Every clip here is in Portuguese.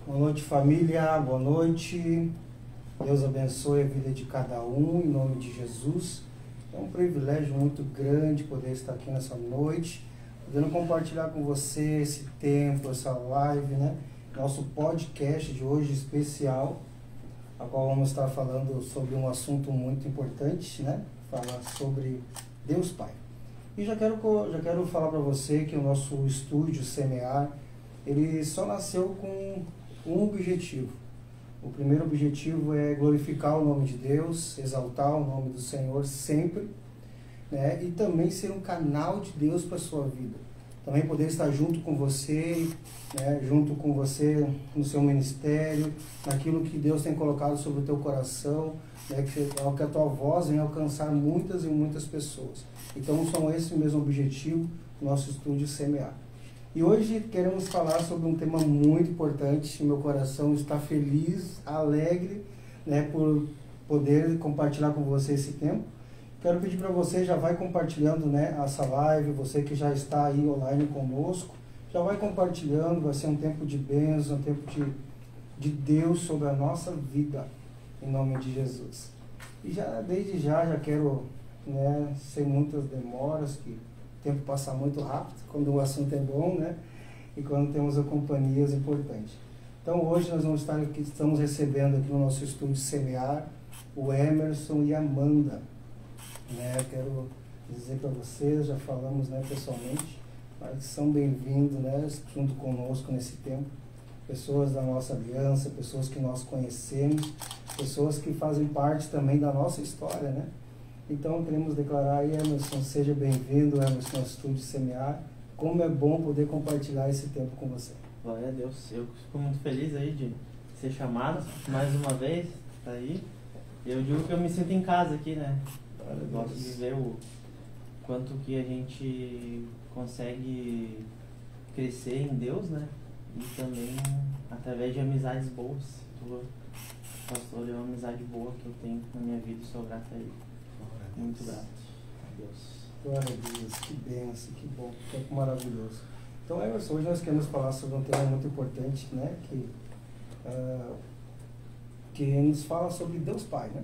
Boa noite, família. Boa noite. Deus abençoe a vida de cada um, em nome de Jesus. É um privilégio muito grande poder estar aqui nessa noite, podendo compartilhar com você esse tempo, essa live, né? Nosso podcast de hoje especial, a qual vamos estar falando sobre um assunto muito importante, né? Falar sobre Deus Pai. E já quero falar para você que o nosso estúdio Semear, ele só nasceu com um objetivo. O primeiro objetivo é glorificar o nome de Deus, exaltar o nome do Senhor sempre, né? E também ser um canal de Deus para a sua vida. Também poder estar junto com você, né? Junto com você no seu ministério, naquilo que Deus tem colocado sobre o teu coração, né? Que a tua voz venha alcançar muitas e muitas pessoas. Então, são esse o mesmo objetivo do nosso estúdio Semear. E hoje queremos falar sobre um tema muito importante. Meu coração está feliz, alegre, né, por poder compartilhar com você esse tempo. Quero pedir para você, já vai compartilhando, né, essa live, você que já está aí online conosco, já vai compartilhando, vai ser um tempo de bênção, um tempo de Deus sobre a nossa vida, em nome de Jesus. E desde já quero, né, sem muitas demoras, que o tempo passa muito rápido, quando o assunto é bom, né? E quando temos companhias importantes. Então hoje nós vamos estar aqui, estamos recebendo aqui no nosso estúdio Semear, o Emerson e a Amanda. Né? Quero dizer para vocês, já falamos, né, pessoalmente, mas são bem-vindos, né, junto conosco nesse tempo. Pessoas da nossa aliança, pessoas que nós conhecemos, pessoas que fazem parte também da nossa história, né? Então, queremos declarar aí, Emerson, seja bem-vindo, Emerson, ao Estúdio Semear. Como é bom poder compartilhar esse tempo com você. Glória a Deus. Eu fico muito feliz aí de ser chamado mais uma vez, tá aí. Eu digo que eu me sinto em casa aqui, né? Eu gosto de ver o quanto que a gente consegue crescer em Deus, né? E também através de amizades boas. Pastor, é uma amizade boa que eu tenho na minha vida e sou grato a ele. Muito grato a Deus. Glória a Deus, que bênção, que bom, que tempo maravilhoso. Então, Emerson, hoje nós queremos falar sobre um tema muito importante, né? Que nos fala sobre Deus Pai, né?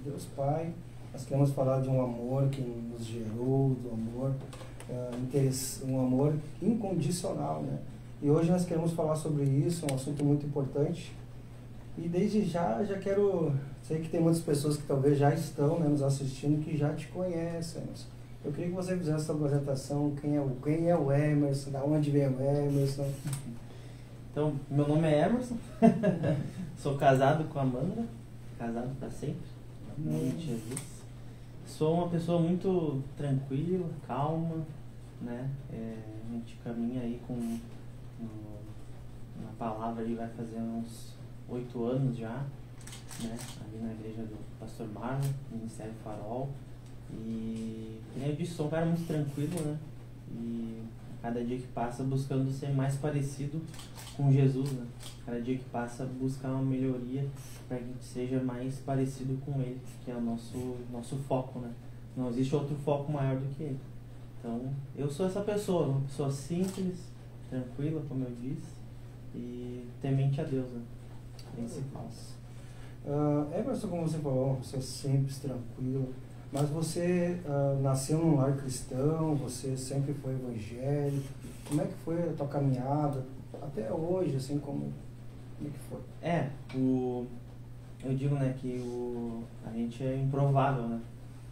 Deus Pai, nós queremos falar de um amor que nos gerou, do amor, um amor incondicional, né? E hoje nós queremos falar sobre isso, um assunto muito importante. E desde já quero... Sei que tem muitas pessoas que talvez já estão, né, nos assistindo, que já te conhecem. Eu queria que você fizesse essa apresentação, quem é o Emerson, da onde vem o Emerson. Então, meu nome é Emerson, sou casado com a Amanda, casado para sempre, em nome de Jesus. Sou uma pessoa muito tranquila, calma, né? A gente caminha aí na palavra, ele vai fazer uns 8 anos já, né, ali na igreja do Pastor Marlon, Ministério Farol. E eu disse, sou um cara muito tranquilo, né? E cada dia que passa buscando ser mais parecido com Jesus, né? Cada dia que passa buscar uma melhoria para que a gente seja mais parecido com Ele, que é o nosso foco, né? Não existe outro foco maior do que Ele. Então, eu sou essa pessoa, uma pessoa simples, tranquila, como eu disse, e temente a Deus, né? Principal. Emerson, como você falou, uma pessoa simples, tranquila, mas você nasceu num lar cristão, você sempre foi evangélico. Como é que foi a tua caminhada até hoje, assim, como é que foi? Eu digo, né, que a gente é improvável, né?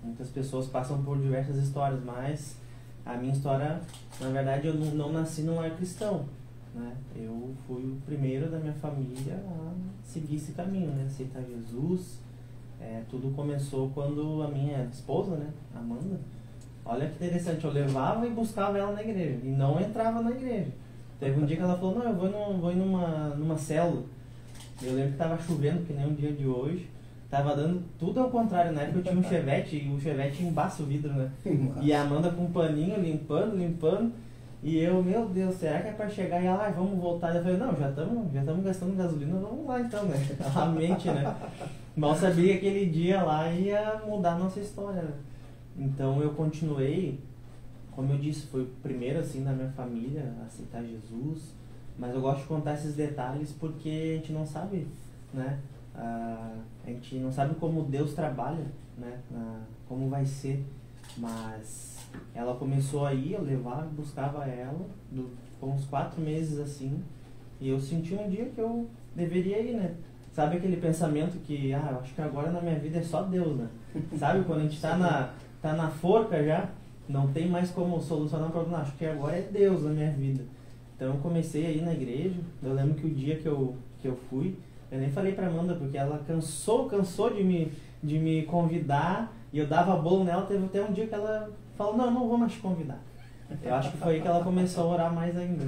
Muitas pessoas passam por diversas histórias, mas a minha história, na verdade, eu não nasci num lar cristão, né? Eu fui o primeiro da minha família a seguir esse caminho, né? Aceitar Jesus. Tudo começou quando a minha esposa, né, Amanda, olha que interessante, eu levava e buscava ela na igreja e não entrava na igreja. Teve um dia que ela falou, não, eu vou ir numa célula. Eu lembro que estava chovendo, que nem um dia de hoje, tava dando tudo ao contrário. Na época eu tinha um Chevette e o Chevette embaça o vidro, né? E a Amanda com um paninho limpando. E eu, meu Deus, será que é para chegar e ela, vamos voltar? Eu falei, não, já estamos gastando gasolina, vamos lá então, né? A mente, né? Mal sabia que aquele dia lá ia mudar a nossa história, né? Então eu continuei, como eu disse, foi o primeiro assim da minha família a aceitar Jesus, Mas eu gosto de contar esses detalhes porque a gente não sabe, né? A gente não sabe como Deus trabalha, né? Como vai ser. Mas ela começou a ir, eu levava, buscava ela, por uns 4 meses assim. E eu senti um dia que eu deveria ir, né? Sabe aquele pensamento que, eu acho que agora na minha vida é só Deus, né? Sabe quando a gente tá na forca já, não tem mais como solucionar o problema, acho que agora é Deus na minha vida. Então eu comecei a ir na igreja, eu lembro que o dia que eu fui, eu nem falei pra Amanda, porque ela cansou de me convidar, e eu dava bolo nela, teve até um dia que ela falou, não vou mais te convidar. Eu acho que foi aí que ela começou a orar mais ainda.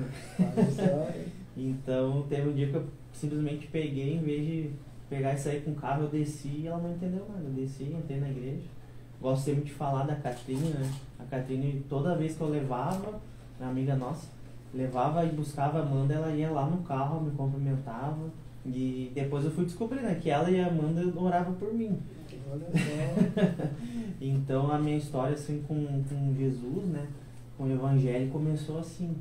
Então teve um dia que eu simplesmente peguei, em vez de pegar e sair com o carro, eu desci e ela não entendeu nada. Eu desci, entrei na igreja. Gosto sempre de falar da Catrine, né? A Catrine, toda vez que eu levava, uma amiga nossa, levava e buscava a Amanda, ela ia lá no carro, me cumprimentava. E depois eu fui descobrir, né, que ela e a Amanda oravam por mim. Olha só. Então a minha história assim com Jesus, né, com o Evangelho começou assim.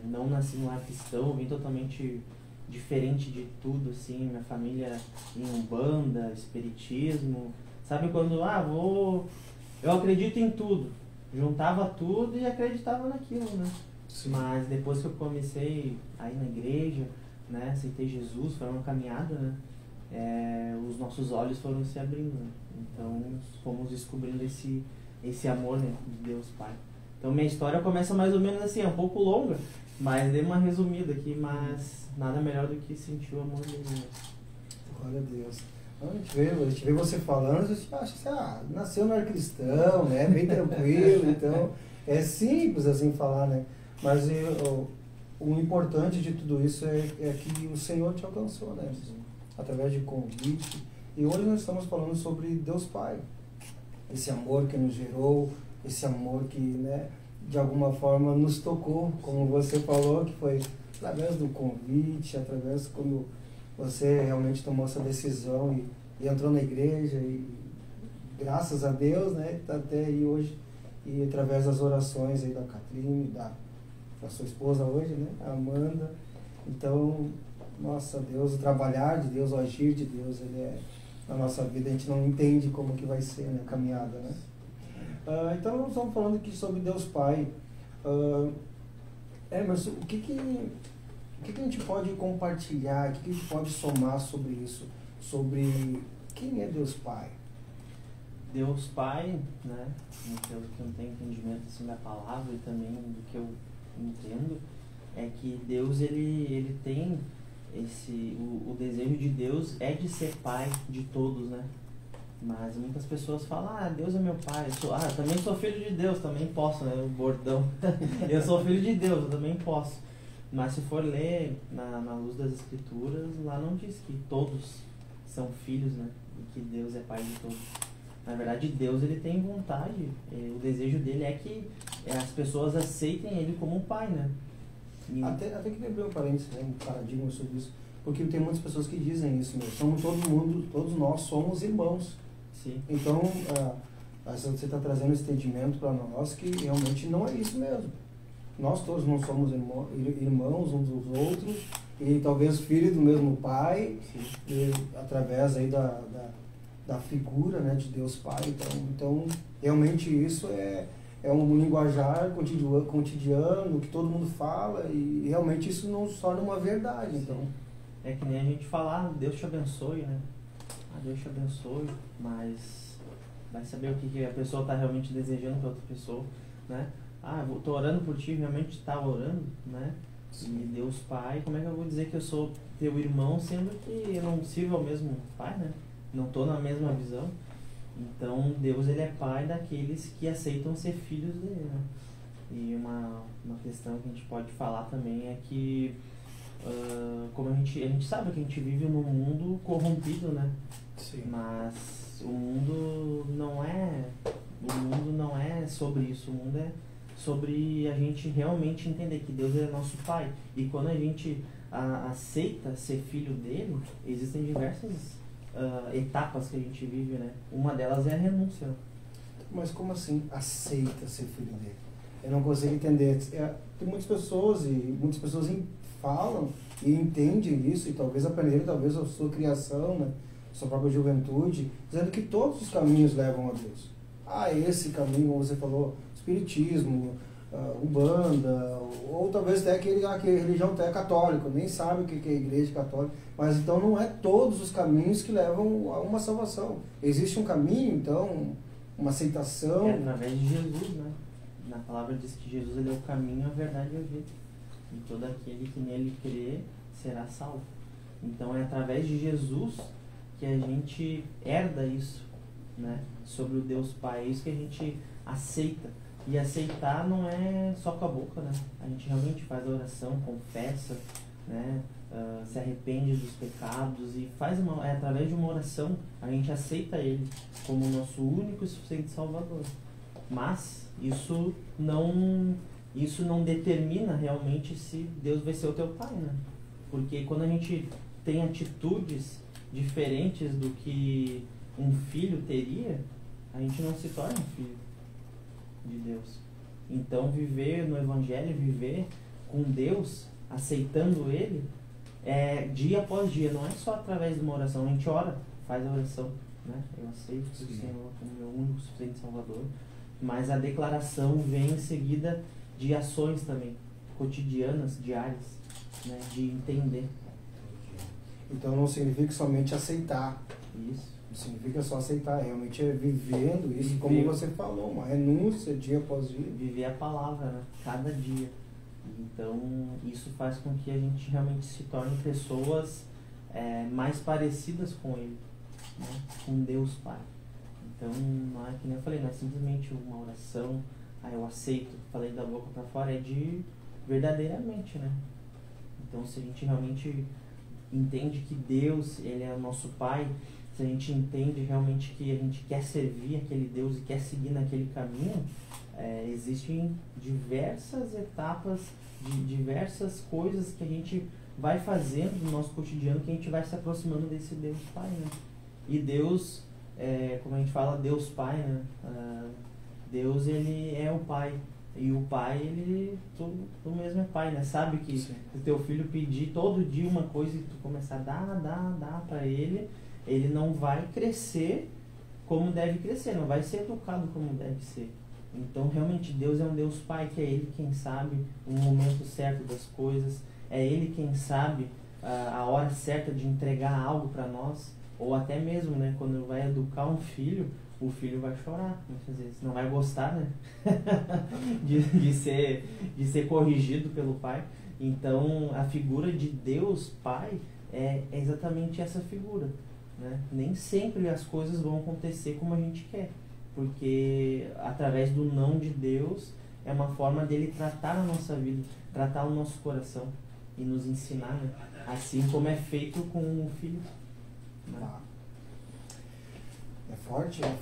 Não nasci num lar cristão, vim totalmente diferente de tudo, assim, minha família em umbanda, espiritismo. Sabe quando, eu acredito em tudo. Juntava tudo e acreditava naquilo, né? Sim. Mas depois que eu comecei a ir na igreja, né, aceitei Jesus, foi uma caminhada, né? Os nossos olhos foram se abrindo, né? Então fomos descobrindo esse amor, né, de Deus Pai. Então minha história começa mais ou menos assim, é um pouco longa, mas dei uma resumida aqui, mas nada melhor do que sentir o amor dele, né? Glória a Deus. A gente vê você falando, a gente acha assim, nasceu no lar cristão, né? Bem tranquilo, então é simples assim falar, né? Mas o importante de tudo isso é que o Senhor te alcançou, né? Através de convite. E hoje nós estamos falando sobre Deus Pai. Esse amor que nos gerou, esse amor que, né, de alguma forma nos tocou, como você falou, que foi através do convite, através quando você realmente tomou essa decisão e entrou na igreja e graças a Deus, né, tá até aí hoje, e através das orações aí da Catrine, da sua esposa hoje, né, a Amanda. Então, nossa, Deus, o trabalhar de Deus, o agir de Deus, ele é na nossa vida, a gente não entende como que vai ser, né, a caminhada, né. Então nós estamos falando aqui sobre Deus Pai. Mas o que a gente pode compartilhar, o que a gente pode somar sobre isso? Sobre quem é Deus Pai? Deus Pai, né, pelo que eu não tenho entendimento assim, da palavra e também do que eu entendo, é que Deus ele tem o desejo de Deus é de ser pai de todos, né? Mas muitas pessoas falam, Deus é meu pai, eu também sou filho de Deus, também posso, né? O bordão. Eu sou filho de Deus, eu também posso. Mas se for ler na luz das escrituras, lá não diz que todos são filhos, né? E que Deus é pai de todos. Na verdade, Deus ele tem vontade, o desejo dele é que as pessoas aceitem ele como um pai, né? Até que abrir um parênteses, né, um paradigma sobre isso, porque tem muitas pessoas que dizem isso mesmo. Todos nós somos irmãos. Sim. Então, você está trazendo esse entendimento para nós que realmente não é isso mesmo. Nós todos não somos irmãos uns dos outros e talvez filhos do mesmo pai, e, através aí da figura, né, de Deus Pai. Então realmente isso é um linguajar cotidiano que todo mundo fala e realmente isso não se torna uma verdade. Então. É que nem a gente falar, Deus te abençoe, né? Deus te abençoe, mas vai saber o que a pessoa está realmente desejando para outra pessoa, né? Estou orando por ti, realmente está orando, né? Sim. E Deus Pai, como é que eu vou dizer que eu sou teu irmão, sendo que eu não sirvo ao mesmo Pai, né? Não estou na mesma visão. Então, Deus ele é Pai daqueles que aceitam ser filhos dele, né? E uma questão que a gente pode falar também é que como a gente sabe que a gente vive num mundo corrompido, né? Sim. Mas o mundo não é sobre isso. O mundo é sobre a gente realmente entender que Deus é nosso Pai. E quando a gente aceita ser filho dele, existem diversas etapas que a gente vive, né? Uma delas é a renúncia. Mas como assim aceita ser filho dele? Eu não consigo entender. Tem muitas pessoas falam e entendem isso, e talvez aprenderam, talvez a sua criação, né, sua própria juventude, dizendo que todos os caminhos levam a Deus. Esse caminho, como você falou, espiritismo, Umbanda, ou talvez até que a religião até é católica, nem sabe o que é a igreja católica, mas então não é todos os caminhos que levam a uma salvação. Existe um caminho, então, uma aceitação. É através de Jesus, né? Na palavra diz que Jesus ele é o caminho, a verdade e a vida. E todo aquele que nele crê será salvo. Então é através de Jesus que a gente herda isso, né? Sobre o Deus Pai. É isso que a gente aceita. E aceitar não é só com a boca, né? A gente realmente faz a oração, confessa, né? Se arrepende dos pecados e através de uma oração a gente aceita Ele como o nosso único e suficiente Salvador. Mas isso não determina realmente se Deus vai ser o teu Pai, né? Porque quando a gente tem atitudes diferentes do que um filho teria, a gente não se torna um filho de Deus. Então viver no Evangelho, viver com Deus, aceitando Ele, dia após dia, não é só através de uma oração. A gente ora, faz a oração, né? Eu aceito o Senhor como meu único suficiente Salvador, mas a declaração vem em seguida de ações também, cotidianas, diárias, né? De entender. Então não significa somente aceitar. Isso. Não significa só aceitar, realmente é vivendo isso, como você falou, uma renúncia dia após dia. Viver a palavra, né? Cada dia. Então, isso faz com que a gente realmente se torne pessoas mais parecidas com Ele, né? Com Deus Pai. Então, não é que nem eu falei, não é simplesmente uma oração, eu aceito, falei da boca para fora, é de verdadeiramente, né? Então, se a gente realmente entende que Deus, Ele é o nosso Pai, se a gente entende realmente que a gente quer servir aquele Deus e quer seguir naquele caminho, existem diversas etapas, diversas coisas que a gente vai fazendo no nosso cotidiano, que a gente vai se aproximando desse Deus Pai, né? E Deus, como a gente fala, Deus Pai, né? Deus, Ele é o Pai. E o pai, tu mesmo é pai, né? Sabe que se o teu filho pedir todo dia uma coisa e tu começar a dar pra ele, ele não vai crescer como deve crescer, não vai ser educado como deve ser. Então, realmente, Deus é um Deus Pai, que é Ele quem sabe o momento certo das coisas, é Ele quem sabe a hora certa de entregar algo para nós, ou até mesmo, né, quando vai educar um filho, o filho vai chorar, muitas vezes. Não vai gostar, né? de ser corrigido pelo pai. Então, a figura de Deus Pai é exatamente essa figura, né? Nem sempre as coisas vão acontecer como a gente quer, porque através do não de Deus é uma forma dele tratar a nossa vida, tratar o nosso coração e nos ensinar, né? Assim como é feito com o filho, né? É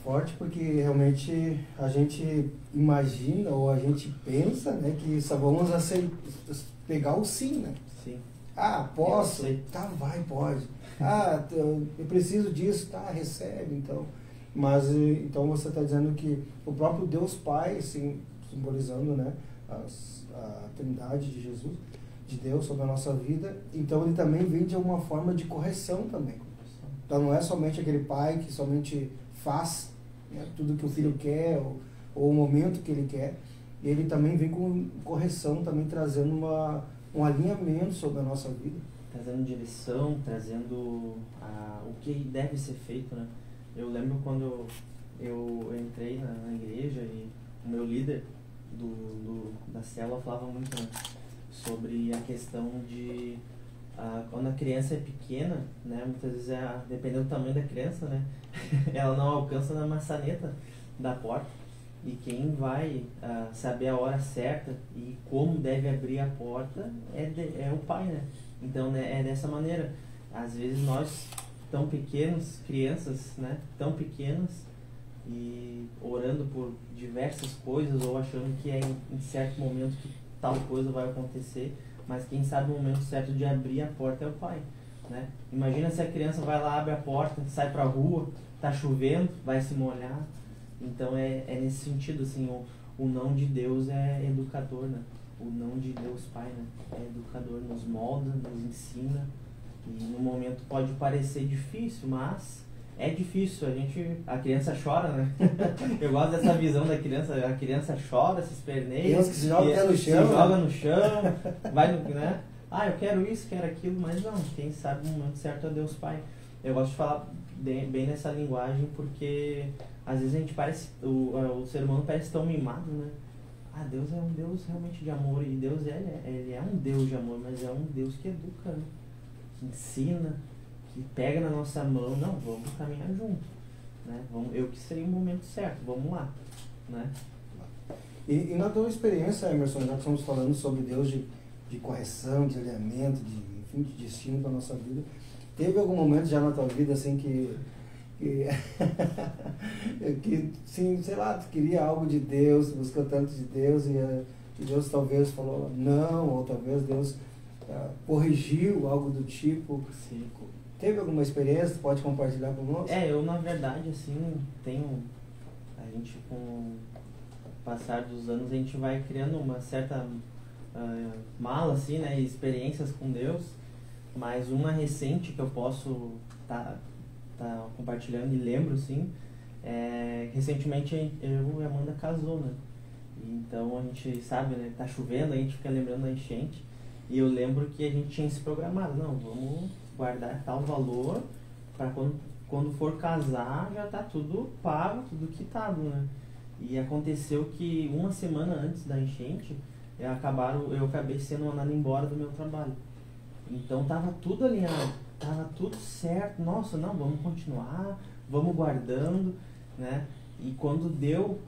forte porque realmente a gente imagina ou a gente pensa, né, que só vamos pegar o sim, né? Sim. Posso? Tá, vai, pode. Eu preciso disso, tá, recebe, então. Mas, então você está dizendo que o próprio Deus Pai, assim, simbolizando, né, a Trindade de Jesus, de Deus sobre a nossa vida, então ele também vem de uma forma de correção também. Então não é somente aquele pai que somente faz, né, tudo que o filho quer ou o momento que ele quer. Ele também vem com correção, também trazendo um alinhamento sobre a nossa vida. Trazendo direção, trazendo o que deve ser feito, né? Eu lembro quando eu entrei na igreja e o meu líder da célula falava muito, né, sobre a questão de quando a criança é pequena, né, muitas vezes, dependendo do tamanho da criança, né, ela não alcança na maçaneta da porta, e quem vai saber a hora certa e como deve abrir a porta é o pai, né? Então, né, é dessa maneira. Às vezes nós, tão pequenos, crianças, né, tão pequenas, e orando por diversas coisas ou achando que em certo momento que tal coisa vai acontecer, mas quem sabe o momento certo de abrir a porta é o pai, né? Imagina se a criança vai lá, abre a porta, sai pra rua, tá chovendo, vai se molhar. Então é nesse sentido, assim, o não de Deus é educador, né? o não de Deus Pai, né? É educador, nos molda, nos ensina. E no momento pode parecer difícil, mas é difícil. A criança chora, né? Eu gosto dessa visão da criança. A criança chora, se esperneia. Deus que se joga até no chão. Se joga no chão, vai no, né? Ah, eu quero isso, quero aquilo, mas não. Quem sabe no momento certo é Deus Pai. Eu gosto de falar bem nessa linguagem porque às vezes a gente parece, o ser humano parece tão mimado, né? Ah, Deus é um Deus realmente de amor, e Deus ele é um Deus de amor, mas é um Deus que educa, né? Que ensina, que pega na nossa mão, não, vamos caminhar junto, né? Eu que sei o momento certo, vamos lá, né? E na tua experiência, Emerson, já que estamos falando sobre Deus de correção, de alinhamento, enfim, de destino para a nossa vida, teve algum momento já na tua vida assim que sim, sei lá, tu queria algo de Deus, buscou tanto de Deus e Deus talvez falou não, ou talvez Deus corrigiu algo do tipo? Sim. Teve alguma experiência? Pode compartilhar conosco? Eu na verdade assim, a gente com o passar dos anos a gente vai criando uma certa mala assim, né, experiências com Deus, mas uma recente que eu posso tá compartilhando e lembro assim, recentemente eu e a Amanda casou, né? Então a gente sabe, né, tá chovendo, a gente fica lembrando da enchente, e eu lembro que a gente tinha se programado, não, vamos guardar tal valor para quando for casar já tá tudo pago, tudo quitado, né? E aconteceu que uma semana antes da enchente eu acabei sendo mandado embora do meu trabalho. Então tava tudo alinhado, tava tudo certo. Nossa, não, vamos continuar, vamos guardando, né? E quando deu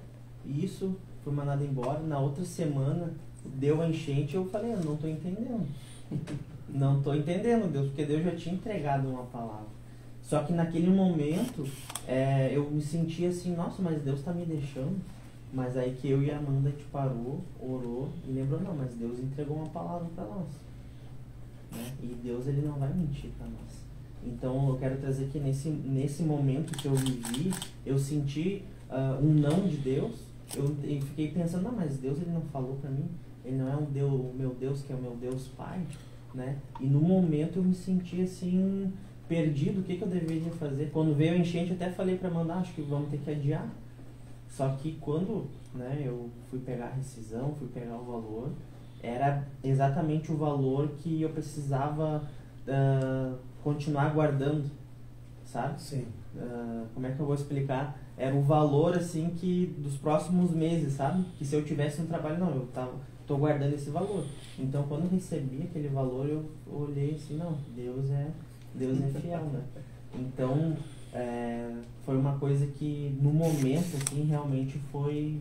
isso, fui mandado embora. Na outra semana deu a enchente, eu falei, eu não tô entendendo. Não tô entendendo, Deus, porque Deus já tinha entregado uma palavra. Só que naquele momento eu me senti assim, nossa, mas Deus tá me deixando. Mas aí que eu e a Amanda a gente parou, orou e lembrou, não, mas Deus entregou uma palavra para nós. Né? E Deus ele não vai mentir para nós. Então eu quero trazer que nesse momento que eu vivi, eu senti um não de Deus. Eu fiquei pensando, não, mas Deus ele não falou para mim, ele não é o meu Deus que é o meu Deus Pai, né? E no momento eu me senti assim perdido, o que eu deveria fazer? Quando veio a enchente eu até falei para mandar, acho que vamos ter que adiar. Só que quando, né, eu fui pegar a rescisão, fui pegar o valor, era exatamente o valor que eu precisava continuar guardando, sabe? Sim. Como é que eu vou explicar? Era o valor, assim, que dos próximos meses, sabe? Que se eu tivesse um trabalho, não, tô guardando esse valor. Então, quando eu recebi aquele valor, eu olhei assim, não, Deus é fiel, né? Então, foi uma coisa que, no momento, assim, realmente foi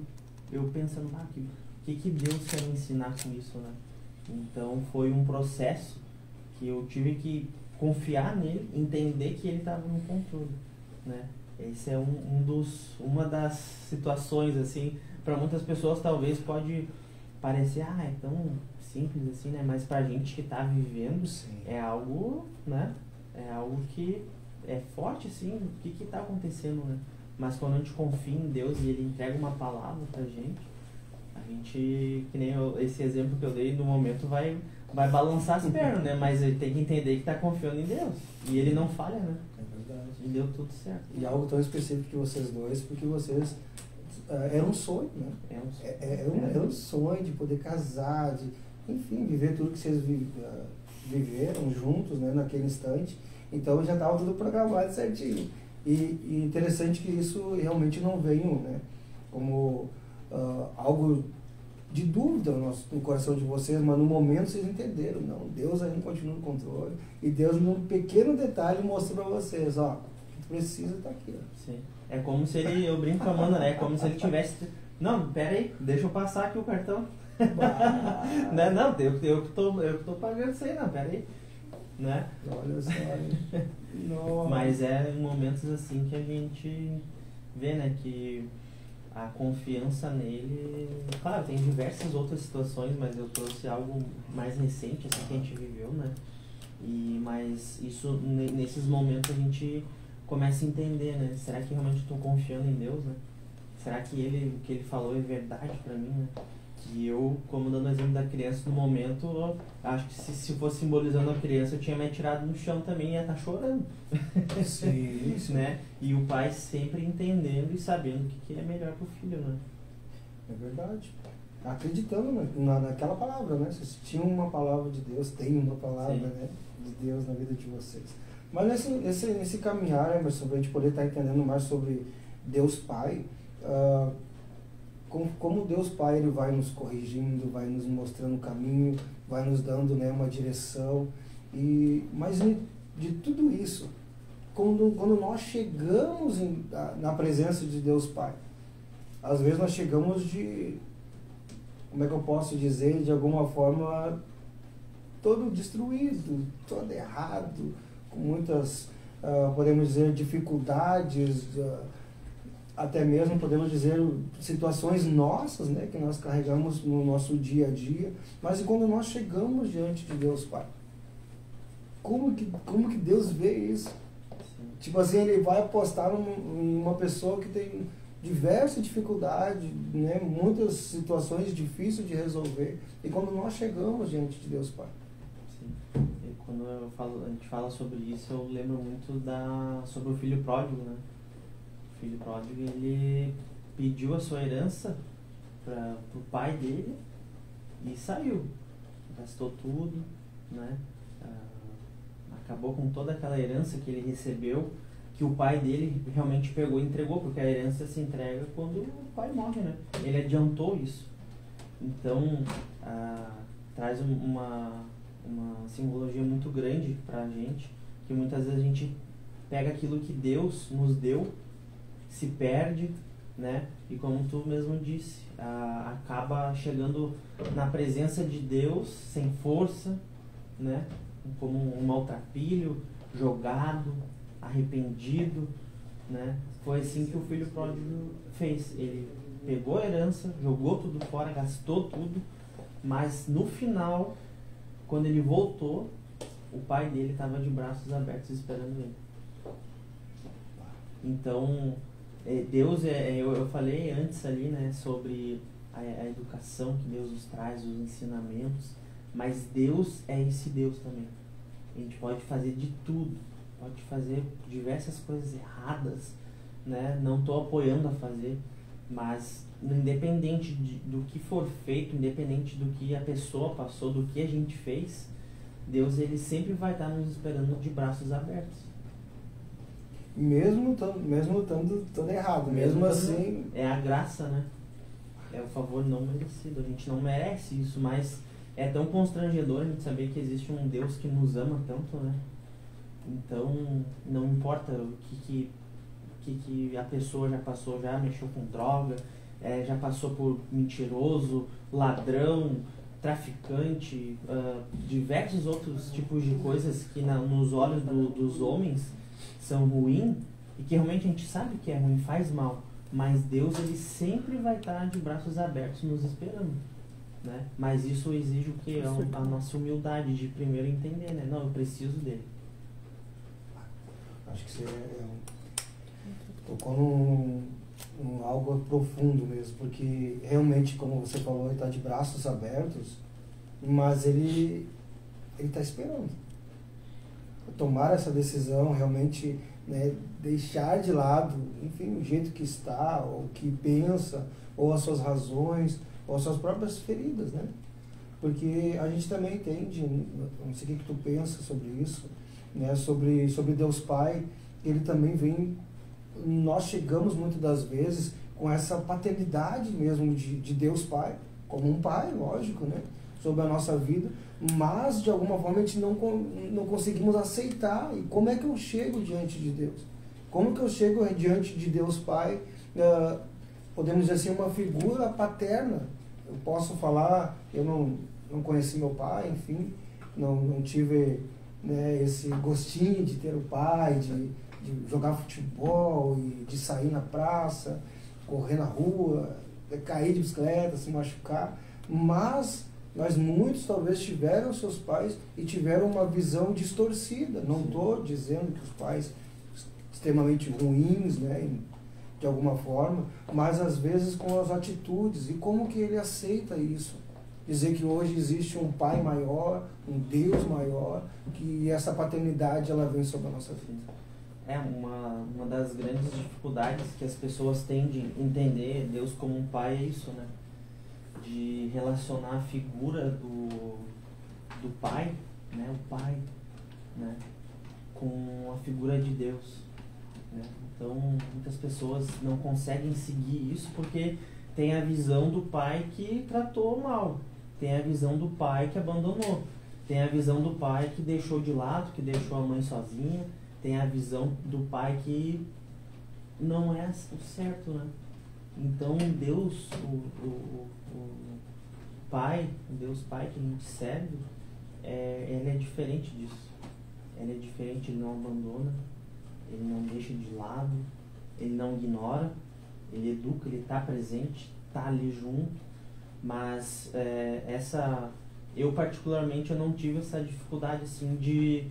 eu pensando, que Deus quer me ensinar com isso, né? Então foi um processo que eu tive que confiar nele, entender que ele estava no controle, né? Esse é uma das situações, assim, para muitas pessoas talvez pode parecer, é tão simples assim, né? Mas pra gente que está vivendo, sim, é algo, né? É algo que é forte, assim, o que está acontecendo, né? Mas quando a gente confia em Deus e ele entrega uma palavra pra gente, a gente, que nem esse exemplo que eu dei, no momento vai balançar as pernas, né? Mas ele tem que entender que está confiando em Deus. E ele não falha, né? É verdade. E deu tudo certo. E algo tão específico que vocês dois, porque vocês... era um sonho, né? Era um sonho de poder casar, de, enfim, viver tudo que vocês viveram juntos, né? Naquele instante. Então já estava tudo programado certinho. E interessante que isso realmente não veio, né? Como algo de dúvida no coração de vocês, mas no momento vocês entenderam, não, Deus ainda continua no controle, e Deus num pequeno detalhe mostrou para vocês, ó, o que tu precisa tá aqui, ó. Sim. É como se eu brinco com a Amanda, né? É como se ele tivesse, não, pera aí, deixa eu passar aqui o cartão. Né? Não, eu que tô pagando isso aí, não, pera aí. Né? Olha só. Mas é em momentos assim que a gente vê, né, que a confiança nele, claro, tem diversas outras situações, mas eu trouxe algo mais recente, assim, que a gente viveu, né? Mas isso, nesses momentos a gente começa a entender, né? Será que realmente estou confiando em Deus, né? Será que o que ele falou é verdade pra mim, né? Que eu, como dando o exemplo da criança, no momento, acho que se fosse simbolizando a criança, eu tinha me atirado no chão também e ia estar chorando. Sim, sim. Né? E o pai sempre entendendo e sabendo o que é melhor para o filho, né? É verdade. Acreditando naquela palavra, né? Vocês tinham uma palavra de Deus, tem uma palavra, né, de Deus na vida de vocês. Mas nesse caminhar, Emerson, para a gente poder estar entendendo mais sobre Deus Pai, como Deus Pai ele vai nos corrigindo, vai nos mostrando o caminho, vai nos dando, né, uma direção. Mas de tudo isso, quando nós chegamos na presença de Deus Pai, às vezes nós chegamos como é que eu posso dizer, de alguma forma, todo destruído, todo errado, com muitas, podemos dizer, dificuldades, até mesmo podemos dizer situações nossas, né, que nós carregamos no nosso dia a dia. Mas e quando nós chegamos diante de Deus Pai, como que Deus vê isso? Sim. Tipo assim, ele vai apostar em uma pessoa que tem diversas dificuldades, né, muitas situações difíceis de resolver. E quando nós chegamos diante de Deus Pai, sim. E quando a gente fala sobre isso, eu lembro muito sobre o filho pródigo, né? O filho pródigo, ele pediu a sua herança para o pai dele e saiu. Gastou tudo, né? Acabou com toda aquela herança que ele recebeu, que o pai dele realmente pegou e entregou, porque a herança se entrega quando o pai morre, né? Ele adiantou isso. Então, traz uma simbologia muito grande para a gente, que muitas vezes a gente pega aquilo que Deus nos deu, se perde, né? E como tu mesmo disse, acaba chegando na presença de Deus sem força, né? Como um maltrapilho, jogado, arrependido, né? Foi assim que o filho pródigo fez. Ele pegou a herança, jogou tudo fora, gastou tudo, mas no final, quando ele voltou, o pai dele estava de braços abertos esperando ele. Então, Deus, eu falei antes ali, né, sobre a educação que Deus nos traz, os ensinamentos, mas Deus é esse Deus também. A gente pode fazer de tudo, pode fazer diversas coisas erradas, né? Não estou apoiando a fazer, mas independente do que for feito, independente do que a pessoa passou, do que a gente fez, Deus ele sempre vai estar nos esperando de braços abertos. Mesmo estando todo errado, mesmo assim... É a graça, né? É o favor não merecido. A gente não merece isso, mas é tão constrangedor a gente saber que existe um Deus que nos ama tanto, né? Então, não importa o que a pessoa já passou, já mexeu com droga, já passou por mentiroso, ladrão, traficante, diversos outros tipos de coisas que nos olhos dos homens são ruins e que realmente a gente sabe que é ruim, faz mal, mas Deus ele sempre vai estar de braços abertos nos esperando, né? Mas isso exige o que? A nossa humildade de primeiro entender, né? Não, eu preciso dele. Acho que você tocou num algo profundo mesmo, porque realmente, como você falou, ele está de braços abertos, mas ele está esperando tomar essa decisão, realmente, né, deixar de lado, enfim, o jeito que está, ou que pensa, ou as suas razões, ou as suas próprias feridas, né? Porque a gente também entende, não sei o que tu pensa sobre isso, né, sobre Deus Pai, ele também vem, nós chegamos muitas das vezes com essa paternidade mesmo de Deus Pai, como um pai, lógico, né, sobre a nossa vida, mas de alguma forma a gente não conseguimos aceitar. E como é que eu chego diante de Deus? Como que eu chego diante de Deus Pai, podemos dizer assim, uma figura paterna? Eu posso falar, eu não conheci meu pai, enfim, não tive, né, esse gostinho de ter o pai, de jogar futebol e de sair na praça, correr na rua, cair de bicicleta, se machucar, mas muitos talvez tiveram seus pais e tiveram uma visão distorcida. Não estou dizendo que os pais extremamente ruins, né, de alguma forma, mas às vezes com as atitudes e como que ele aceita isso. Dizer que hoje existe um Pai maior, um Deus maior, que essa paternidade ela vem sobre a nossa vida. É uma das grandes dificuldades que as pessoas têm de entender Deus como um pai é isso, né? De relacionar a figura do pai, né? O pai, né? Com a figura de Deus, né? Então, muitas pessoas não conseguem seguir isso porque tem a visão do pai que tratou mal, tem a visão do pai que abandonou, tem a visão do pai que deixou de lado, que deixou a mãe sozinha, tem a visão do pai que não é o certo, né? Então, Deus, o Pai, o Deus Pai que a gente serve, ele é diferente disso. Ele é diferente, ele não abandona, ele não deixa de lado, ele não ignora, ele educa, ele está presente, está ali junto, mas eu particularmente eu não tive essa dificuldade assim de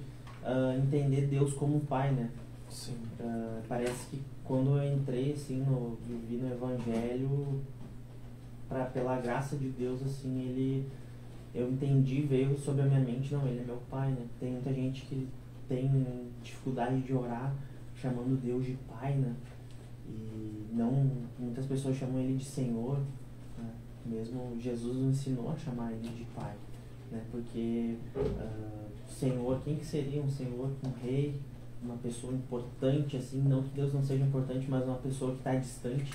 entender Deus como pai, né? Sim. Parece que quando eu entrei assim vivi no Evangelho, pela graça de Deus assim, eu entendi, veio sobre a minha mente, não, ele é meu pai, né? Tem muita gente que tem dificuldade de orar chamando Deus de pai, né? E não, muitas pessoas chamam ele de Senhor, né? Mesmo Jesus nos ensinou a chamar ele de pai, né? Porque Senhor, quem que seria um Senhor, um rei, uma pessoa importante, assim, não que Deus não seja importante, mas uma pessoa que está distante.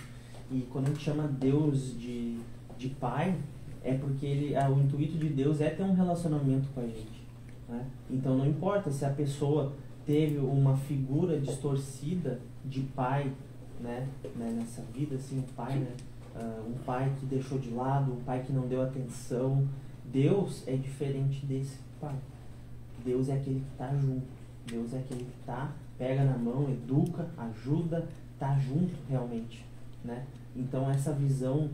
E quando a gente chama Deus de pai, é porque o intuito de Deus é ter um relacionamento com a gente, né? Então não importa se a pessoa teve uma figura distorcida de pai, né, nessa vida, assim, um pai, né, um pai que deixou de lado, um pai que não deu atenção. Deus é diferente desse pai. Deus é aquele que está junto. Deus é aquele que pega na mão, educa, ajuda, está junto realmente, né? Então essa visão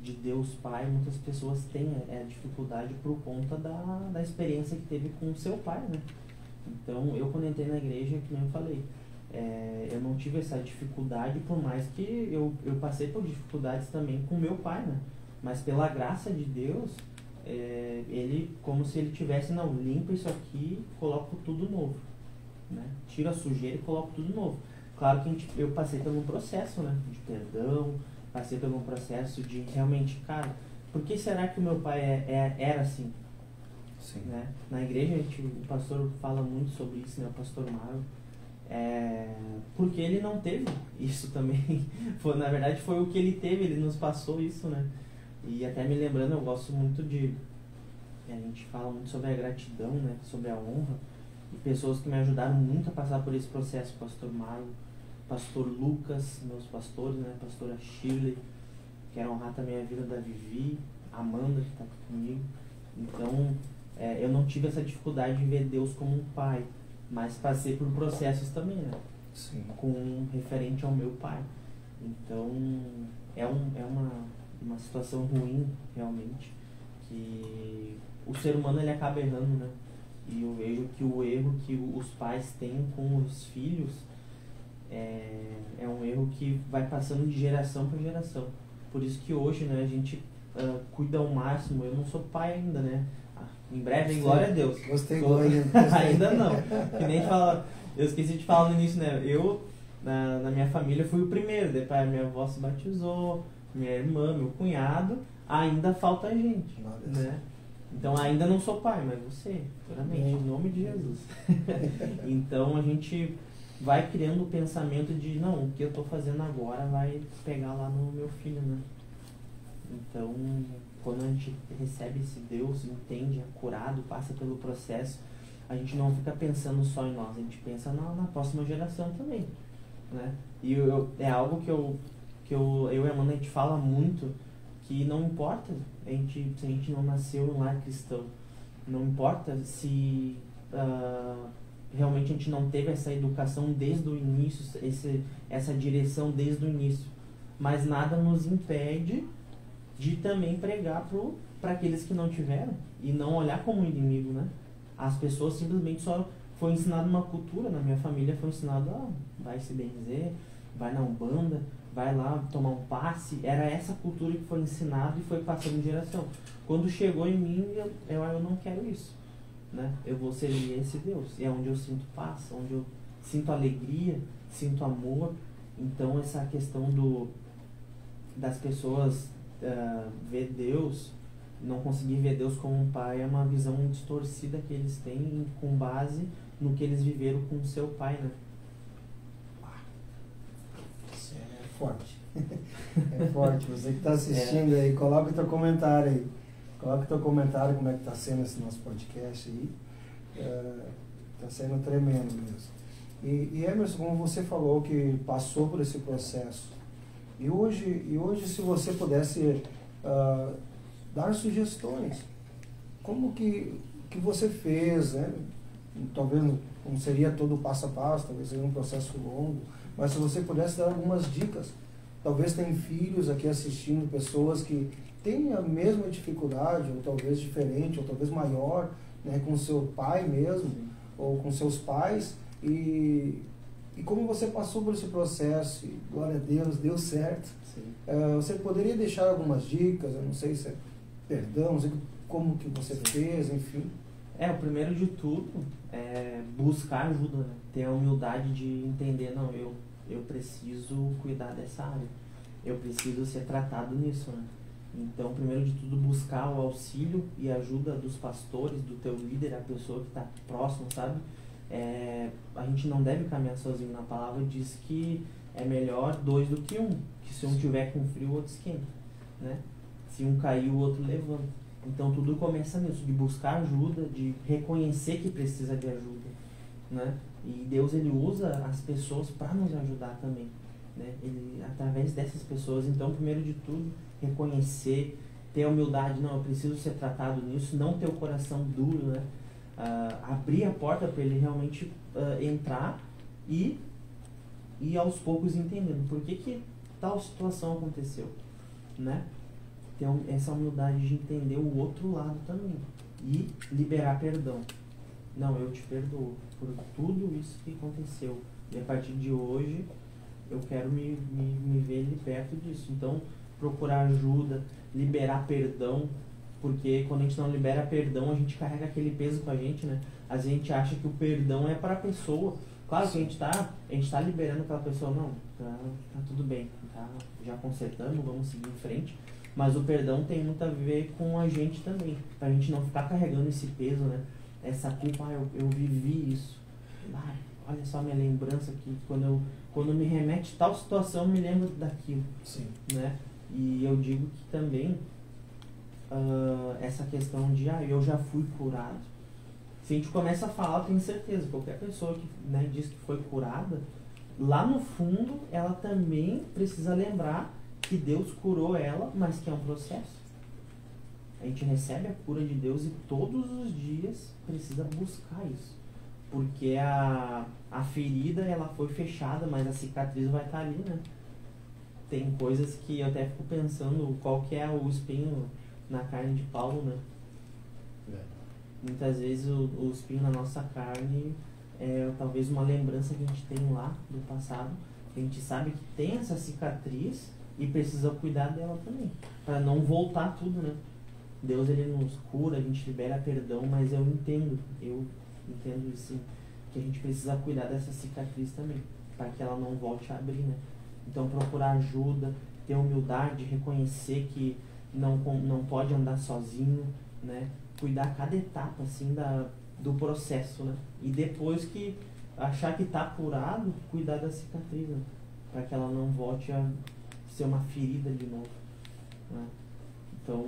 de Deus Pai, muitas pessoas têm dificuldade por conta da experiência que teve com o seu pai, né? Então eu quando entrei na igreja, que nem eu falei, eu não tive essa dificuldade, por mais que eu passei por dificuldades também com meu pai, né? Mas pela graça de Deus, ele, como se ele tivesse, não, limpa isso aqui, coloco tudo novo, né? Tira a sujeira e coloco tudo novo. Claro que eu passei por um processo, né, de perdão, passei por um processo de realmente, cara, por que será que o meu pai era assim? Sim. Né? Na igreja o pastor fala muito sobre isso, né, o pastor Mário, porque ele não teve isso também. Na verdade foi o que ele teve, ele nos passou isso, né? E até me lembrando, eu gosto muito a gente fala muito sobre a gratidão, né, sobre a honra, e pessoas que me ajudaram muito a passar por esse processo, pastor Mário, pastor Lucas, meus pastores, né, pastora Shirley, quero honrar também a vida da Vivi, Amanda, que está aqui comigo. Então, eu não tive essa dificuldade de ver Deus como um pai, mas passei por processos também, né? Sim. Com referente ao meu pai. Então, é uma situação ruim, realmente, que o ser humano ele acaba errando, né? E eu vejo que o erro que os pais têm com os filhos é um erro que vai passando de geração para geração. Por isso que hoje, né, a gente cuida ao máximo. Eu não sou pai ainda, né? Em breve, em glória a Deus. Gostei. Ainda não. Que nem fala, eu esqueci de falar no início, né? Eu, na minha família, fui o primeiro. Depois a minha avó se batizou, minha irmã, meu cunhado. Ainda falta a gente, né? Então ainda não sou pai, mas você, puramente, em nome de Jesus. Então a gente vai criando o pensamento de, não, o que eu estou fazendo agora vai pegar lá no meu filho, né? Então, quando a gente recebe esse Deus, entende, é curado, passa pelo processo, a gente não fica pensando só em nós, a gente pensa na próxima geração também, né? E é algo que eu e a Amanda, a gente fala muito, que não importa se a gente não nasceu em um lar cristão, não importa se realmente a gente não teve essa educação desde o início, essa direção desde o início, mas nada nos impede de também pregar para aqueles que não tiveram e não olhar como inimigo, né? As pessoas simplesmente só foi ensinado uma cultura, na minha família foi ensinado vai se benzer, vai na Umbanda, vai lá tomar um passe. Era essa cultura que foi ensinada e foi passando de geração. Quando chegou em mim, eu não quero isso, né? Eu vou servir esse Deus. E é onde eu sinto paz, onde eu sinto alegria, sinto amor. Então essa questão das pessoas ver Deus, não conseguir ver Deus como um pai, é uma visão distorcida que eles têm com base no que eles viveram com seu pai, né? Isso é forte. É forte. Você que está assistindo aí, coloca o teu comentário aí. Coloca o teu comentário como é que está sendo esse nosso podcast aí. Está sendo tremendo mesmo. E Emerson, como você falou que passou por esse processo, e hoje se você pudesse dar sugestões, como que você fez, né? Talvez não seria todo passo a passo, talvez seria um processo longo, mas se você pudesse dar algumas dicas, talvez tem filhos aqui assistindo, pessoas que têm a mesma dificuldade, ou talvez diferente, ou talvez maior, né, com seu pai mesmo, ou com seus pais, e como você passou por esse processo, e, glória a Deus, deu certo. Você poderia deixar algumas dicas, eu não sei se é perdão, não sei como que você fez, enfim. O primeiro de tudo é buscar ajuda, né? Ter a humildade de entender, não, eu preciso cuidar dessa área, eu preciso ser tratado nisso, né? Então, primeiro de tudo, buscar o auxílio e ajuda dos pastores, do teu líder, a pessoa que está próximo, sabe? A gente não deve caminhar sozinho. Na palavra diz que é melhor dois do que um, que se um tiver com frio, o outro esquenta, né? Se um cair, o outro levanta. Então tudo começa nisso, de buscar ajuda, de reconhecer que precisa de ajuda, né? E Deus, ele usa as pessoas para nos ajudar também, né? Ele, através dessas pessoas. Então, primeiro de tudo, reconhecer, ter a humildade, não, eu preciso ser tratado nisso, não ter o coração duro, né? Abrir a porta para ele realmente entrar e aos poucos entendendo por que tal situação aconteceu, né? Ter essa humildade de entender o outro lado também e liberar perdão. Não, eu te perdoo por tudo isso que aconteceu e a partir de hoje eu quero me ver liberto disso. Então, procurar ajuda, liberar perdão. Porque quando a gente não libera perdão, a gente carrega aquele peso com a gente, né? A gente acha que o perdão é para a pessoa. Claro que a gente tá liberando aquela pessoa, não, tá tudo bem, já consertamos, vamos seguir em frente. Mas o perdão tem muito a ver com a gente também, pra gente não ficar carregando esse peso, né? Essa culpa, eu vivi isso. Olha só a minha lembrança aqui, quando me remete tal situação, eu me lembro daquilo. Sim. Né? E eu digo que também essa questão de eu já fui curado. Se a gente começa a falar, eu tenho certeza, qualquer pessoa que, né, diz que foi curada, lá no fundo ela também precisa lembrar que Deus curou ela, mas que é um processo. A gente recebe a cura de Deus e todos os dias precisa buscar isso, porque a ferida ela foi fechada, mas a cicatriz vai estar ali, né? Tem coisas que eu até fico pensando qual que é o espinho na carne de Paulo, né? Muitas vezes o espinho na nossa carne é talvez uma lembrança que a gente tem lá do passado, que a gente sabe que tem essa cicatriz e precisa cuidar dela também, para não voltar tudo, né? Deus, ele nos cura, a gente libera perdão, mas eu entendo sim, que a gente precisa cuidar dessa cicatriz também, para que ela não volte a abrir, né? Então, procurar ajuda, ter humildade, reconhecer que não pode andar sozinho, né? Cuidar cada etapa, assim, do processo, né? E depois que achar que está curado, cuidar da cicatriz, né? Para que ela não volte a ser uma ferida de novo, né? Então,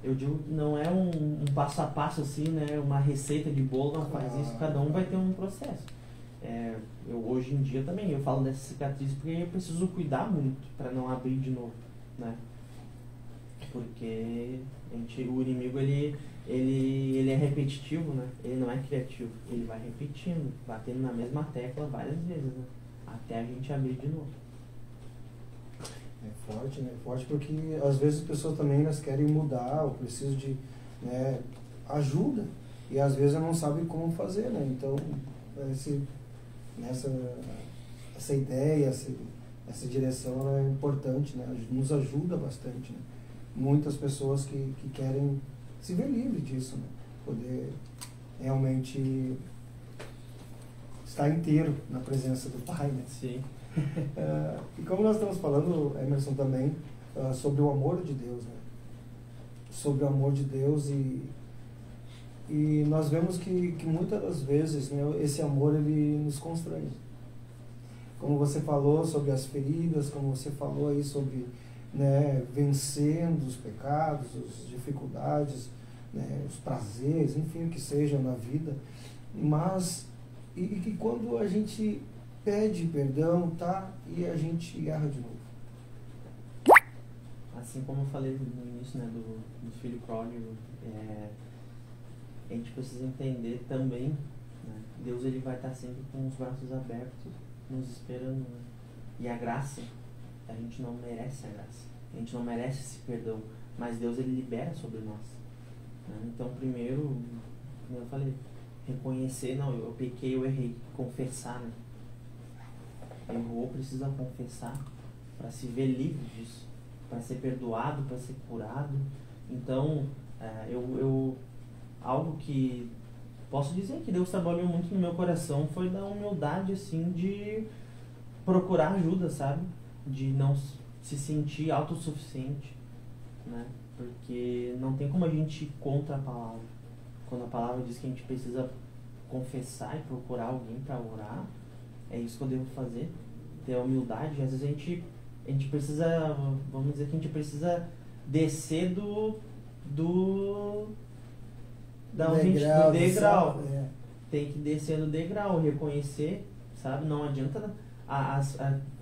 eu digo que não é um passo a passo, assim, né? Uma receita de bolo, não faz isso, cada um vai ter um processo. Eu hoje em dia também, eu falo dessa cicatriz porque eu preciso cuidar muito para não abrir de novo, né? Porque o inimigo, ele é repetitivo, né? Ele não é criativo, ele vai repetindo, batendo na mesma tecla várias vezes, né? Até a gente abrir de novo. É forte, né? Forte porque às vezes as pessoas também elas querem mudar, ou precisam de, né, ajuda, e às vezes não sabem como fazer, né? Então, essa ideia, essa direção ela é importante, né? Nos ajuda bastante, né? Muitas pessoas que querem se ver livre disso, né? Poder realmente estar inteiro na presença do Pai, né? Sim. E como nós estamos falando, Emerson, também sobre o amor de Deus, né? Sobre o amor de Deus e nós vemos que muitas das vezes, né, esse amor ele nos constrange. Como você falou sobre as feridas, como você falou aí sobre, né, vencendo os pecados, as dificuldades, né, os prazeres, enfim, o que seja na vida, mas e que quando a gente pede perdão, tá, e a gente erra de novo. Assim como eu falei no início, né, do filho pródigo, a gente precisa entender também, né, Deus ele vai estar sempre com os braços abertos, nos esperando, né? E a graça, a gente não merece a graça, a gente não merece esse perdão, mas Deus ele libera sobre nós, né? Então primeiro, como eu falei, reconhecer, não, eu pequei, eu errei, confessar, né? Errou, precisa confessar para se ver livre disso, para ser perdoado, para ser curado. Então, algo que posso dizer que Deus trabalhou muito no meu coração foi da humildade, assim, de procurar ajuda, sabe? De não se sentir autossuficiente, né? Porque não tem como a gente ir contra a palavra. Quando a palavra diz que a gente precisa confessar e procurar alguém para orar, é isso que eu devo fazer, ter a humildade. Às vezes a gente precisa, vamos dizer que a gente precisa descer do degrau. Tem que descer do degrau, reconhecer, sabe? Não adianta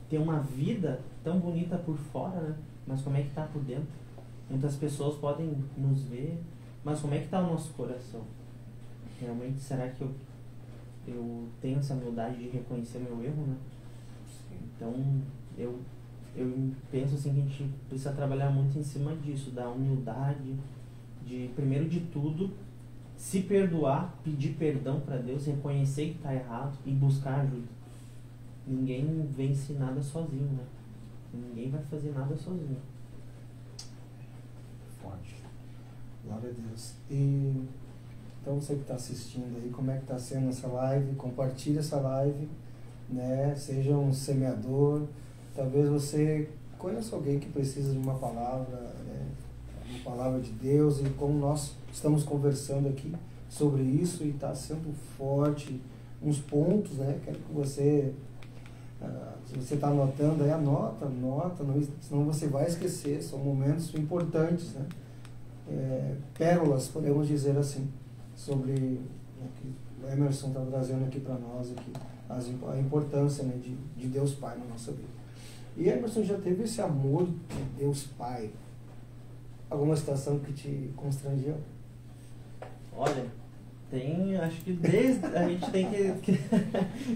ter uma vida tão bonita por fora, né? Mas como é que tá por dentro? Muitas pessoas podem nos ver, mas como é que tá o nosso coração? Realmente, será que eu tenho essa humildade de reconhecer meu erro, né? Então, eu penso assim que a gente precisa trabalhar muito em cima disso, da humildade, de, primeiro de tudo, se perdoar, pedir perdão para Deus, reconhecer que está errado e buscar ajuda. Ninguém vence nada sozinho, né? Ninguém vai fazer nada sozinho. Forte. Glória a Deus. E então você que está assistindo aí, como é que está sendo essa live? Compartilhe essa live, né? Seja um semeador. Talvez você conheça alguém que precisa de uma palavra, né? Uma palavra de Deus, e como nós estamos conversando aqui sobre isso e está sendo forte, uns pontos, né? Quero que você, se você está anotando aí, anota, senão você vai esquecer. São momentos importantes, né? Pérolas, podemos dizer assim, sobre o que o Emerson está trazendo aqui para nós, aqui, a importância, né, de Deus Pai na nossa vida. E Emerson, já teve esse amor de Deus Pai? Alguma situação que te constrangeu? Olha, tem, acho que desde a gente tem que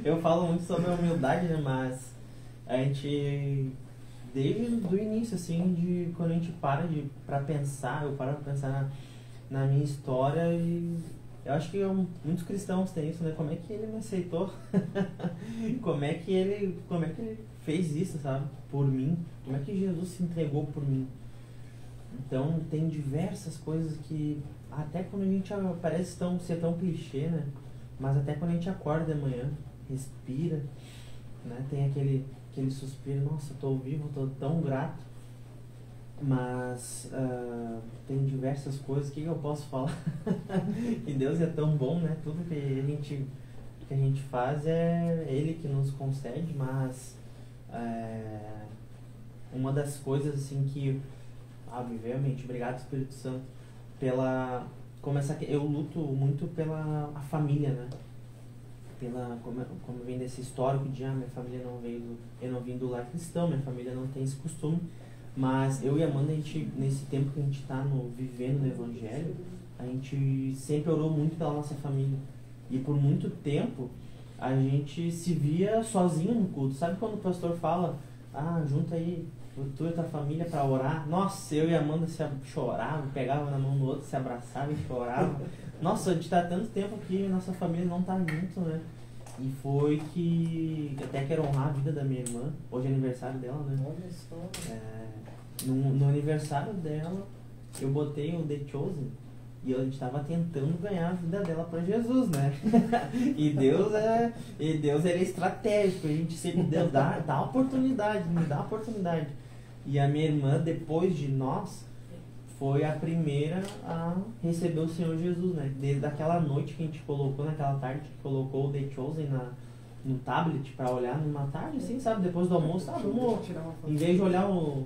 eu falo muito sobre a humildade, né, mas a gente desde o início, assim, de quando a gente para pensar, eu paro para pensar na minha história, e eu acho que muitos cristãos têm isso, né? Como é que ele me aceitou? Como é que ele fez isso, sabe? Por mim? Como é que Jesus se entregou por mim? Então, tem diversas coisas que, até quando a gente parece ser tão clichê, né? Mas até quando a gente acorda de manhã, respira, né? Tem aquele suspiro, nossa, tô vivo, tô tão grato. Mas tem diversas coisas, o que eu posso falar? Que Deus é tão bom, né? Tudo que a gente faz é Ele que nos concede, mas uma das coisas assim que, obviamente, obrigado Espírito Santo, eu luto muito pela a família, né? Como vem desse histórico de minha família eu não vim do lar cristão, minha família não tem esse costume. Mas eu e a Amanda, nesse tempo que a gente está vivendo no Evangelho, a gente sempre orou muito pela nossa família. E por muito tempo, a gente se via sozinho no culto. Sabe quando o pastor fala, junta aí tu e tua família para orar? Nossa, eu e a Amanda choravam, pegavam na mão do outro, se abraçavam e choravam. Nossa, a gente está há tanto tempo aqui e nossa família não está junto, né? E foi que até quero honrar a vida da minha irmã. Hoje é aniversário dela, né? Olha só. No aniversário dela, eu botei o The Chosen e a gente estava tentando ganhar a vida dela para Jesus, né? E Deus ele é estratégico, a gente sempre dá oportunidade, me dá oportunidade. E a minha irmã, depois de nós, foi a primeira a receber o Senhor Jesus, né? Desde aquela noite que a gente colocou, naquela tarde que colocou o The Chosen no tablet para olhar numa tarde, assim, sabe? Depois do almoço, vamos, em vez de olhar um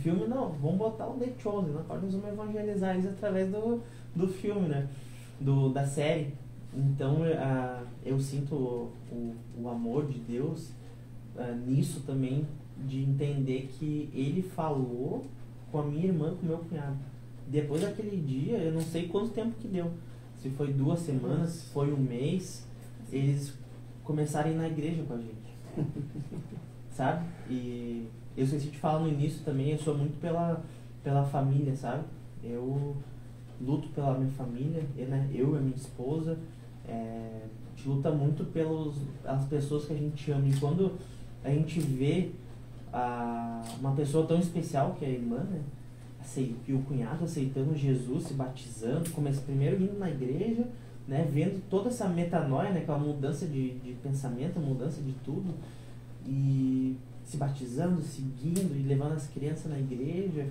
filme, não, vamos botar o The Chosen, né? Nós vamos evangelizar eles através do filme, né? Da série. Então, eu sinto o amor de Deus nisso também, de entender que Ele falou com a minha irmã, com o meu cunhado. Depois daquele dia, eu não sei quanto tempo que deu. Se foi 2 semanas, se foi 1 mês, eles começaram a ir na igreja com a gente. Sabe? E eu esqueci de falar no início também, eu sou muito pela família, sabe? Eu luto pela minha família, eu e a minha esposa. A gente luta muito pelas pessoas que a gente ama. E quando a gente vê uma pessoa tão especial que é a irmã, né? E o cunhado aceitando Jesus, se batizando, primeiro indo na igreja, né? Vendo toda essa metanoia, né? Aquela mudança de pensamento, mudança de tudo, e se batizando, seguindo e levando as crianças na igreja.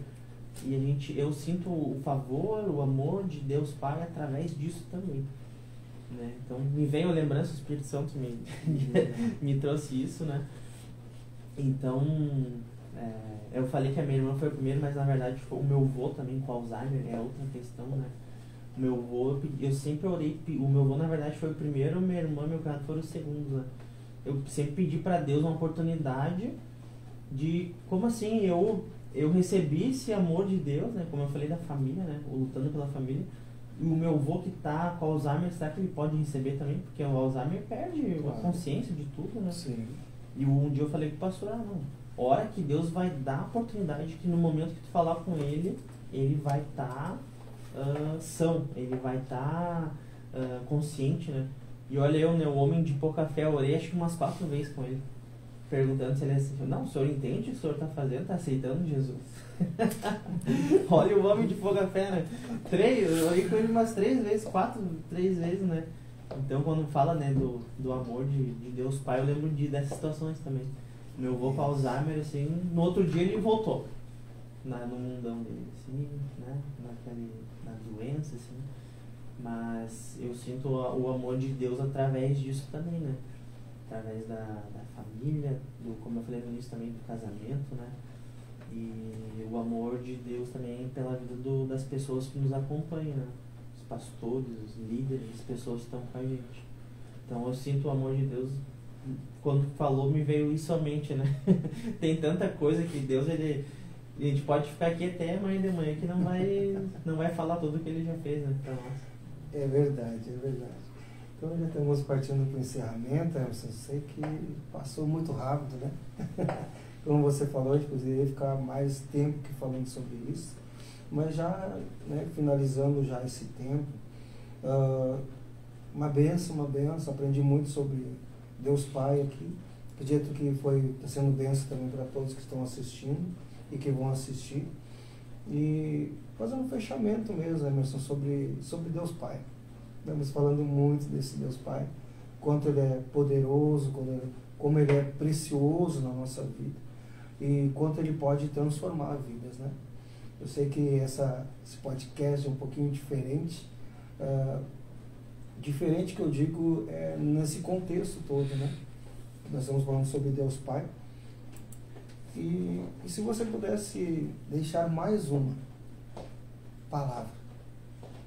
E eu sinto o favor, o amor de Deus Pai através disso também, né? Então me veio a lembrança, o Espírito Santo me trouxe isso, né? Então, eu falei que a minha irmã foi a primeira, mas na verdade foi o meu avô também com Alzheimer, é outra questão, né? O meu avô, eu sempre orei, o meu avô na verdade foi o primeiro, minha irmã e meu cunhado foram os segundos, né? Eu sempre pedi para Deus uma oportunidade de, como assim, eu recebi esse amor de Deus, né? Como eu falei da família, né? Lutando pela família. E o meu avô que tá com Alzheimer, será que ele pode receber também? Porque o Alzheimer perde a consciência de tudo, né? Sim. E um dia eu falei pro pastor, não, hora que Deus vai dar a oportunidade que no momento que tu falar com ele, ele vai estar são, ele vai estar consciente, né? E olha eu, né, o homem de pouca fé, eu orei acho que umas 4 vezes com ele, perguntando se ele assistiu. Não, o senhor entende o que o senhor está fazendo, está aceitando Jesus. Olha o homem de pouca fé, né? Eu orei com ele umas 3 vezes, 3 vezes, né? Então quando fala, né, do amor de Deus Pai, eu lembro dessas situações também. Meu avô com Alzheimer, assim, no outro dia ele voltou no mundão dele, assim, né, na doença, assim. Mas eu sinto o amor de Deus através disso também, né? Através da família, como eu falei no início também, do casamento, né? E o amor de Deus também pela vida das pessoas que nos acompanham, né? Os pastores, os líderes, as pessoas que estão com a gente. Então eu sinto o amor de Deus. Quando falou, me veio isso à mente, né? Tem tanta coisa que Deus, a gente pode ficar aqui até amanhã de manhã que não vai falar tudo que ele já fez, né, pra nós. É verdade, é verdade. Então já estamos partindo para o encerramento, Emerson. Sei que passou muito rápido, né? Como você falou, a gente poderia ficar mais tempo que falando sobre isso, mas já, né, finalizando já esse tempo, uma benção, aprendi muito sobre Deus Pai aqui. Acredito que está sendo benção também para todos que estão assistindo e que vão assistir. E fazer um fechamento mesmo, Emerson, sobre Deus Pai. Estamos falando muito desse Deus Pai, quanto Ele é poderoso, como Ele é precioso na nossa vida e quanto Ele pode transformar vidas, né? Eu sei que esse podcast é um pouquinho diferente, diferente que eu digo nesse contexto todo, né? Nós estamos falando sobre Deus Pai. E se você pudesse deixar mais uma palavra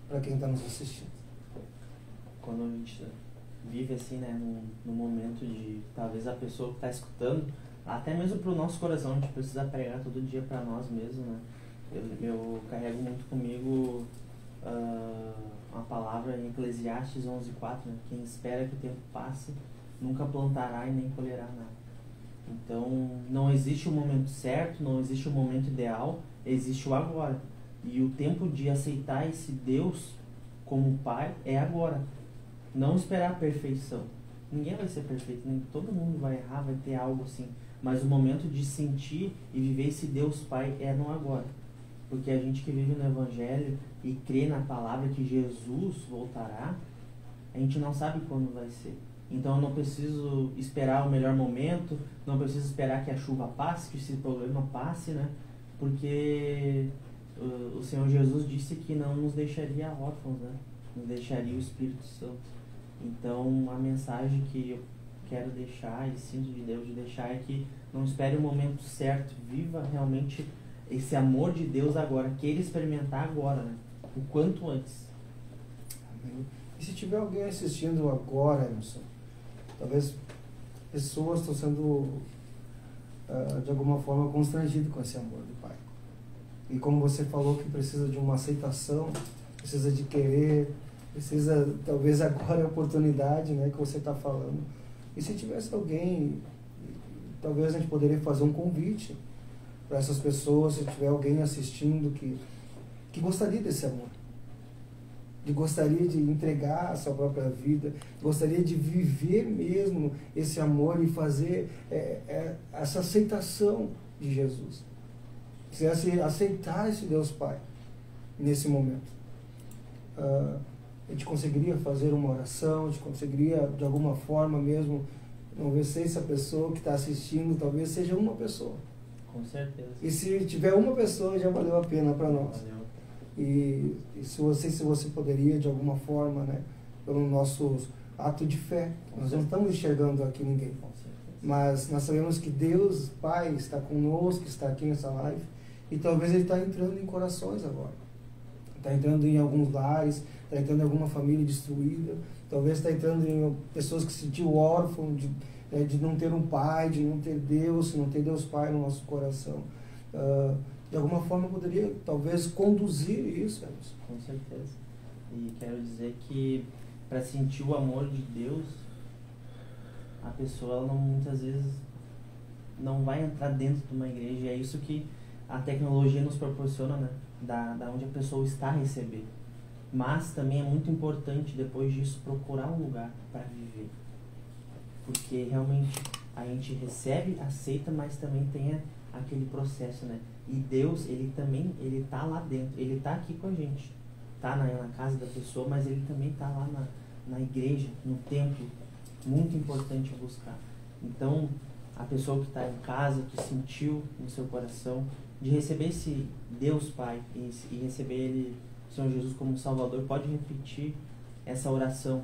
para quem está nos assistindo. Quando a gente vive assim, né, num momento de, talvez a pessoa que está escutando, até mesmo para o nosso coração, a gente precisa pregar todo dia para nós mesmos, né? Eu carrego muito comigo uma palavra em Eclesiastes 11:4, né? Quem espera que o tempo passe, nunca plantará e nem colherá nada. Então, não existe o momento certo, não existe o momento ideal, existe o agora. E o tempo de aceitar esse Deus como Pai é agora. Não esperar a perfeição. Ninguém vai ser perfeito, nem todo mundo vai errar, vai ter algo assim. Mas o momento de sentir e viver esse Deus Pai é no agora. Porque a gente que vive no Evangelho e crê na palavra que Jesus voltará, a gente não sabe quando vai ser. Então eu não preciso esperar o melhor momento, não preciso esperar que a chuva passe, que esse problema passe, né? Porque o Senhor Jesus disse que não nos deixaria órfãos, né? Nos deixaria o Espírito Santo. Então a mensagem que eu quero deixar e sinto de Deus de deixar é que não espere o momento certo, viva realmente esse amor de Deus agora, queira experimentar agora, né? O quanto antes. Amém. E se tiver alguém assistindo agora, Emerson, talvez pessoas estão sendo de alguma forma constrangidas com esse amor do Pai. E como você falou que precisa de uma aceitação, precisa de querer, precisa, talvez agora é a oportunidade, né, que você está falando. E se tivesse alguém, talvez a gente poderia fazer um convite para essas pessoas, se tiver alguém assistindo que gostaria desse amor, que gostaria de entregar a sua própria vida, gostaria de viver mesmo esse amor e fazer essa aceitação de Jesus. Se aceitar esse Deus Pai nesse momento. A gente conseguiria fazer uma oração, a gente conseguiria de alguma forma mesmo, não sei se a pessoa que está assistindo talvez seja uma pessoa. Com certeza. E se tiver uma pessoa já valeu a pena para nós. Valeu. E se você poderia de alguma forma, né, pelo nosso ato de fé, nós não estamos enxergando aqui ninguém, mas nós sabemos que Deus Pai está conosco, está aqui nessa live, e talvez Ele está entrando em corações agora, está entrando em alguns lares, está entrando em alguma família destruída, talvez está entrando em pessoas que se sentiu órfão de não ter um pai, de não ter Deus Pai no nosso coração. De alguma forma poderia talvez conduzir isso. Com certeza. E quero dizer que para sentir o amor de Deus, a pessoa ela muitas vezes não vai entrar dentro de uma igreja. E é isso que a tecnologia nos proporciona, né? Da onde a pessoa está a receber. Mas também é muito importante depois disso procurar um lugar para viver. Porque realmente a gente recebe, aceita, mas também tem aquele processo, né? E Deus, Ele também, Ele tá lá dentro, Ele tá aqui com a gente, tá na casa da pessoa, mas Ele também tá lá na igreja, no templo, muito importante buscar. Então, a pessoa que está em casa, que sentiu no seu coração, de receber esse Deus Pai e receber Ele, o Senhor Jesus como Salvador, pode repetir essa oração,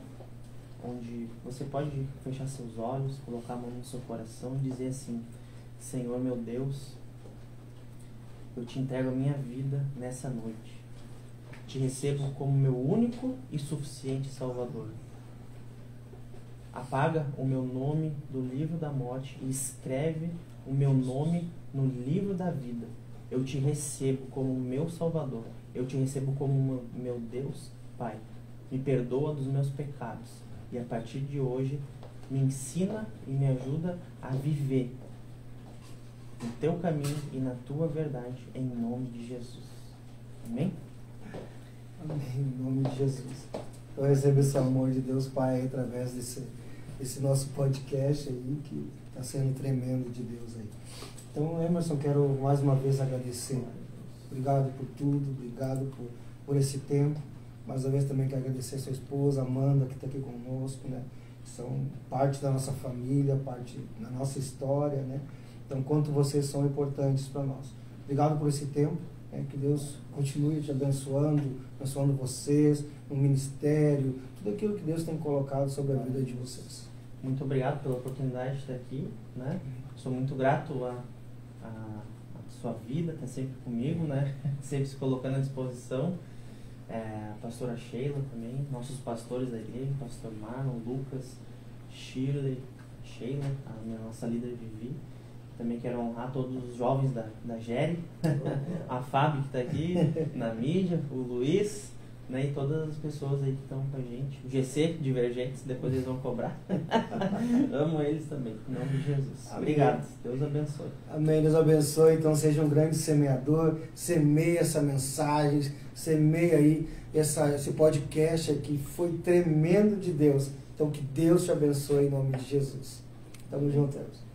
onde você pode fechar seus olhos, colocar a mão no seu coração e dizer assim: Senhor meu Deus, eu te entrego a minha vida nessa noite. Te recebo como meu único e suficiente Salvador. Apaga o meu nome do livro da morte e escreve o meu nome no livro da vida. Eu te recebo como meu Salvador. Eu te recebo como meu Deus Pai. Me perdoa dos meus pecados. E a partir de hoje, me ensina e me ajuda a viver no teu caminho e na tua verdade, em nome de Jesus. Amém? Amém, em nome de Jesus. Eu recebo esse amor de Deus Pai através desse nosso podcast aí, que está sendo tremendo de Deus aí. Então, Emerson, quero mais uma vez agradecer. Obrigado por tudo, obrigado por esse tempo. Mais uma vez também quero agradecer a sua esposa, Amanda, que está aqui conosco, né? São parte da nossa família, parte da nossa história, né? Então, quanto vocês são importantes para nós. Obrigado por esse tempo, né? Que Deus continue te abençoando vocês, no ministério, tudo aquilo que Deus tem colocado sobre a vida de vocês. Muito obrigado pela oportunidade de estar aqui, né? Sou muito grato a sua vida, está sempre comigo, né? Sempre se colocando à disposição. A pastora Sheila também, nossos pastores da igreja, pastor Marlon, Lucas, Shirley, Sheila, a nossa líder Vivi. Também quero honrar todos os jovens da Geri, a Fábio que está aqui na mídia, o Luiz, né, e todas as pessoas aí que estão com a gente. O GC, Divergentes, depois eles vão cobrar. Amo eles também, em nome de Jesus. Amém. Obrigado, Deus abençoe. Amém, Deus abençoe. Então seja um grande semeador, semeie essa mensagem, semeie aí esse podcast aqui, foi tremendo de Deus. Então, que Deus te abençoe em nome de Jesus. Tamo junto, Elvis.